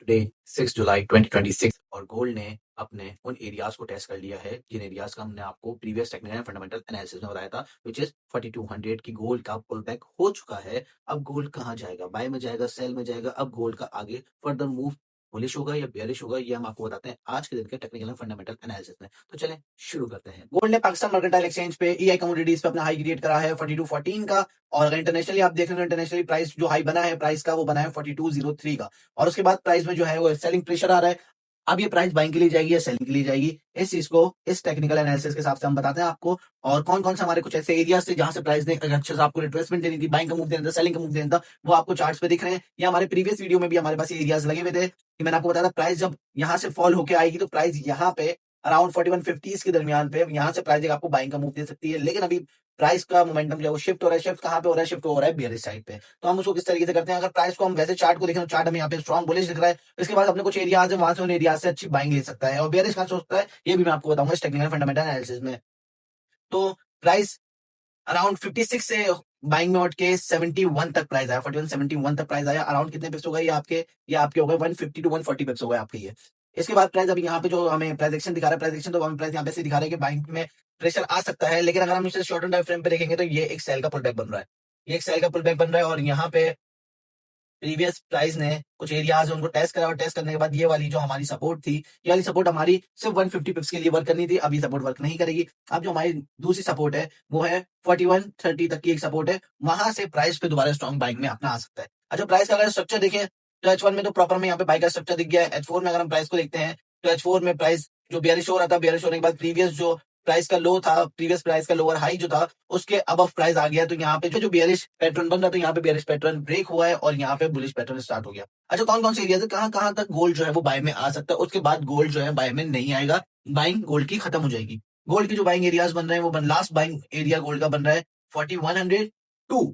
Today 6 जुलाई 2026 और gold ने अपने उन एरियाज को टेस्ट कर लिया है जिन एरियाज का हमने आपको previous technical and fundamental analysis में बताया था, विच इज 4200 की गोल्ड का पुल बैक हो चुका है। अब गोल्ड कहाँ जाएगा, बाय में जाएगा, सेल में जाएगा? अब गोल्ड का आगे फर्दर मूव बुलिश होगा या बेयरिश होगा, ये हम आपको बताते हैं आज के दिन के टेक्निकल एंड फंडामेंटल एनालिसिस में। तो चलें शुरू करते हैं। गोल्ड ने पाकिस्तान मर्केंटाइल एक्सचेंज पे ईआई कमोडिटीज पे अपना हाई क्रिएट करा है 4214 का। और अगर इंटरनेशनली आप देख रहे हो, इंटरनेशनली प्राइस जो हाई बना है प्राइस का, वो बना है 4203 का। और उसके बाद प्राइस में जो है वो सेलिंग प्रेशर आ रहा है। अब ये प्राइस बाइंग के लिए जाएगी या सेलिंग के लिए जाएगी, इस चीज को इस टेक्निकल एनालिसिस के हिसाब से हम बताते हैं आपको। और कौन कौन से हमारे कुछ ऐसे एरियाज थे जहां से प्राइस ने अच्छे से आपको रिट्रेसमेंट देनी थी, बाइंग का मूव देना था, सेलिंग का मूव देना था, वो आपको चार्ट्स पे दिख रहे हैं। या हमारे प्रीवियस वीडियो में भी हमारे पास एरियाज लगे हुए थे कि मैंने आपको बताया था प्राइस जब यहाँ से फॉल होकर आएगी तो प्राइस यहाँ पे अराउंड 4150 के दरमियान पे यहाँ से प्राइस आपको बाइंग का मूव दे सकती है। लेकिन अभी प्राइस का मोमेंटम जो है वो शिफ्ट हो रहा है। शिफ्ट कहाँ पे हो रहा है? शिफ्ट हो रहा है बेयरिश साइड पे। तो हम उसको किस तरीके से करते हैं? अगर प्राइस को हम वैसे चार्ट को देखें तो चार्ट हमें यहाँ पे स्ट्रॉन्ग बुलिश दिख रहा है। इसके बाद अपने कुछ एरियाज है, वहां से उन एरियाज से अच्छी बाइंग ले सकता है। और बेयरिश कहां से होता है ये भी मैं आपको बताऊंगा इस टेक्निकल फंडामेंटल एनालिसिस में। तो प्राइस अराउंड 56 से बाइंग में उठ के 71 तक प्राइस आया, 41 71 तक प्राइस आया। अराउंड कितने पिप्स हो गए ये आपके हो गए 150 टू 140 पिप्स हो गए आपके ये। इसके बाद प्राइस अभी यहाँ पे जो हमें प्राइस दिखा रहा है, तो हमें प्राइस यहाँ पे से दिखा रहा है कि बाइंग में प्रेशर आ सकता है। लेकिन अगर हम इसे शॉर्ट टाइम फ्रेम पे देखेंगे तो ये एक सेल का पुल बैक बन रहा है। ये एक सेल का पुल बैक बन रहा है और यहाँ पे प्रीवियस प्राइस ने कुछ एरियाज उनको टेस्ट करा और टेस्ट करने के बाद ये वाली जो हमारी सपोर्ट थी, ये वाली सपोर्ट हमारी सिर्फ 150 पिप्स के लिए वर्क करनी थी। अब ये सपोर्ट वर्क नहीं करेगी। अब जो हमारी दूसरी सपोर्ट है वो है 4130 तक की एक सपोर्ट है। वहां से प्राइस पे दोबारा स्ट्रॉन्ग बाइंग में अपना आ सकता है। अच्छा, प्राइस का अगर स्ट्रक्चर देखें तो H1 में तो प्रॉपर में यहाँ पे बाई का स्ट्रक्चर दिख गया है। H4 में अगर हम प्राइस को देखते हैं तो H4 में प्राइस जो बेयरिश हो रहा था, बेयरिश होने के बाद प्रीवियस जो प्राइस का लो था, प्रीवियस प्राइस का लोअर हाई जो था उसके अब प्राइस आ गया। तो यहाँ पे जो बेयरिश पैटर्न बन रहा था, यहाँ पे बेयरिश पैटर्न ब्रेक हुआ है और यहाँ पे बुलिश पैटर्न स्टार्ट हो गया। अच्छा, कौन कौन से एरिया है, कहाँ कहाँ तक गोल्ड जो है वो बाय में आ सकता है? उसके बाद गोल्ड जो है बाय में नहीं आएगा, बाइंग गोल्ड की खत्म हो जाएगी। गोल्ड की जो बाइंग एरियाज बन रहे हैं वो लास्ट बाइंग एरिया गोल्ड का बन रहा है 4100 टू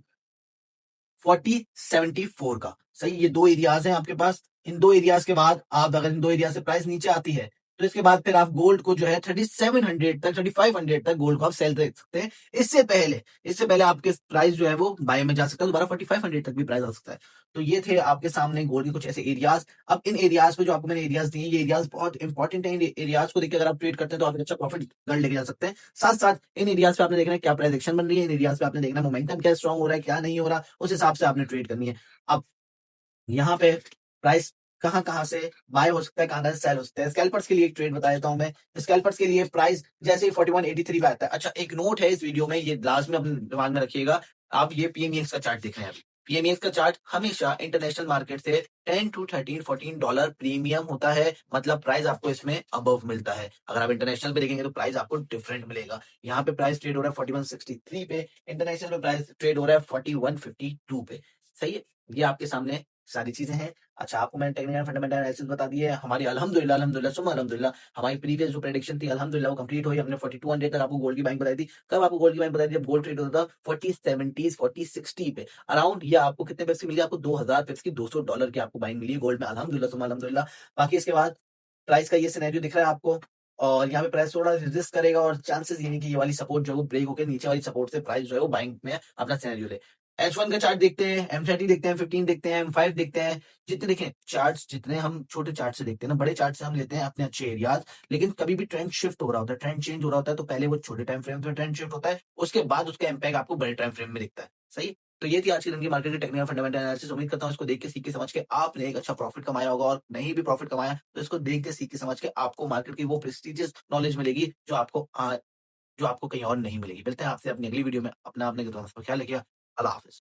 4074 का। सही, ये दो एरियाज हैं आपके पास। इन दो एरियाज के बाद आप अगर इन दो एरिया से प्राइस नीचे आती है तो इसके बाद फिर आप गोल्ड को जो है 3700 तक, 3500 तक गोल्ड को आप सेल देख सकते हैं। इससे पहले आपके प्राइस जो है वो बाय में जा सकता है, दोबारा 4500 तक भी प्राइस आ सकता है। तो ये थे आपके सामने गोल्ड के कुछ ऐसे एरियाज। अब इन एरियाज पे जो आपको मैंने एरियाज दिए, ये एरियाज बहुत इंपॉर्टेंट है। इन एरियाज को देखकर अगर आप ट्रेड करते हैं तो आप अच्छा प्रॉफिट घर लेके जा सकते हैं। साथ साथ इन एरियाज पे आपने देखना है क्या प्राइस एक्शन बन रही है, इन एरियाज पे आपने देखना मोमेंटम क्या स्ट्रॉन्ग हो रहा है क्या नहीं हो रहा, उस हिसाब से आपने ट्रेड करनी है। अब यहाँ पे प्राइस कहाँ कहाँ से बाय हो सकता है, कहाँ कहाँ से सेल हो सकता है। स्कैल्पर्स के लिए एक ट्रेड बता देता हूँ मैं। स्कैल्पर्स के लिए प्राइस जैसे ही 4183 पे आता है। अच्छा, एक नोट है इस वीडियो में, ये लास्ट में अपने दिमाग में रखिएगा। आप ये पीएमईएक्स का चार्ट देख रहे हैं अभी। पीएमईएक्स का चार्ट हमेशा इंटरनेशनल मार्केट से 10 टू 13 14 डॉलर प्रीमियम होता है। मतलब प्राइस आपको इसमें अबव मिलता है। अगर आप इंटरनेशनल पे देखेंगे तो प्राइस आपको डिफरेंट मिलेगा। यहाँ पे प्राइस ट्रेड हो रहा है 4163 पे, इंटरनेशनल पे प्राइस ट्रेड हो रहा है 4152 पे। सही है, ये आपके सामने सारी चीजें हैं। अच्छा, आपको मैंने टेक्निकल फंडामेंटल एनालिसिस बता दी है। हमारी अल्हम्दुलिल्लाह अल्हम्दुलिल्लाह सुम्मा अल्हम्दुलिल्लाह हमारी प्रीवियस जो प्रेडिक्शन थी अल्हम्दुलिल्लाह वो कंप्लीट हुई। हमने 4200 तक आपको गोल्ड की बाइंग बताई थी। कब आपको गोल्ड की बाइंग बताई थी? जब गोल्ड ट्रेड होता था 4070 4060 पे अराउंड। ये आपको कितने पैसे मिली? आपको 2000 पैसे की $200 की आपको बाइंग मिली है गोल्ड में, अल्हम्दुलिल्लाह सुम्मा अल्हम्दुलिल्लाह। बाकी इसके बाद प्राइस का ये सिनेरियो दिख रहा है आपको। और यहाँ पे प्राइस थोड़ा रेजिस्ट करेगा और चांसेस ये नहीं कि ये वाली सपोर्ट जो है वो ब्रेक होकर नीचे वाली सपोर्ट से प्राइस जो है वो बाइंग में अपना सिनेरियो ले। H1 का चार्ट देखते हैं, M30 देखते हैं, 15 देखते हैं, M5 देखते हैं। जितने देखें चार्ट्स, जितने हम छोटे चार्ट से देखते हैं ना, बड़े चार्ट से हम लेते हैं अपने अच्छे एरियाज। लेकिन कभी भी ट्रेंड शिफ्ट हो रहा होता है, ट्रेंड चेंज हो रहा होता है, तो पहले वो छोटे टाइम फ्रेम पे ट्रेंड शिफ्ट होता है, उसके बाद उसका इम्पैक्ट आपको बड़े टाइम फ्रेम में दिखता है। सही, तो ये थी आज की दिन की मार्केट की टेक्निकल फंडामेंटल एनालिसिस। उम्मीद करता हूँ इसको देख के सीख के समझ के आपने एक अच्छा प्रॉफिट कमाया होगा, और नहीं भी प्रॉफिट कमाया तो इसको देख के सीख के समझ के आपको मार्केट की वो प्रेस्टिजियस नॉलेज मिलेगी जो आपको कहीं और नहीं मिलेगी। मिलते हैं आपसे अपनी अगली वीडियो में। अपना आपने ख्याल रखिए। अल्लाह हाफिज।